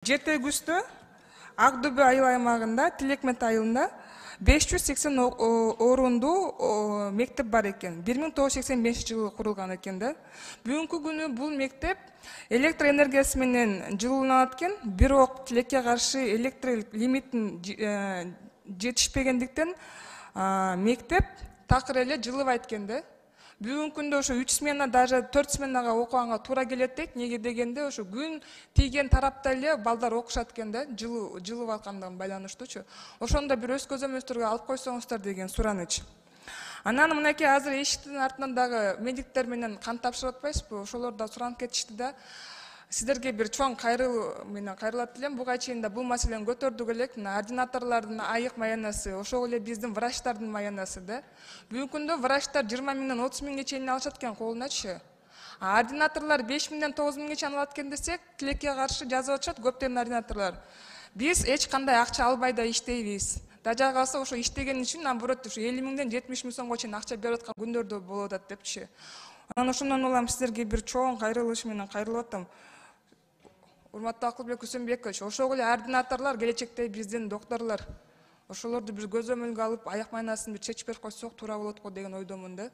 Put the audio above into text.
Жетегүстө Ак Дөбө айыл аймагында Тилекмет айылында 580 орунду мектеп бар экен. 1985-жылы курулган экен да. Бүгүнкү күнү бул мектеп электр энергиясы менен жылууланат экен, бирок тилекке каршы электр лимитин жетишпегендиктен мектеп такыр эле жылыбайт экен да. Бүгүнкү күндө ошо 3 смена, даже 4 сменага окуганга туура келет дейт. Неге дегенде ошо күн тийген тарапта эле балдар окушат экен да, жылып аткандыгына байланыштуучу. Ошондо бир өз көзөмөлүңүзгө алып койсоңуздар деген сураныч. Анан мынакей азыр эшиктин артынан дагы медиктер менен кан тапшырып атпайсызбы? Ошолор да суранып кетишти да. Сиздерге бир чоң кайрылуу менен кайрылат элем. Буга чейин да бул маселени көтөрдүк элек. Ординаторлордун айык маянасы, ошол эле биздин врачтардын маянасы да. Бүгүнкү күндө врачтар 20 миңден 30 миңге чейин алышат экен колуначы. Ординаторлор 5 миңден 9 миңге чейин алат экен десек, тилекке каршы жазып атышат көптөгөн ординаторлор. Биз эч кандай акча албай да иштейбиз. Дажа калса ошо иштеген үчүн наоборот ушу 50 миңден 70 миң сомго чейин акча берип аткан күндөр да болуп атат депчи. Анан ошондон улам сиздерге бир чоң кайрылыш менен кайрылып атам. Урматтуу Акылбек Үсөнбекович, ошол эле ординаторлор келечекте биздин докторлор. Ошолорду бир көзөмөлгө алып, аяк майнасын бир чечип берип койсок туура болот го деген ойдомун да.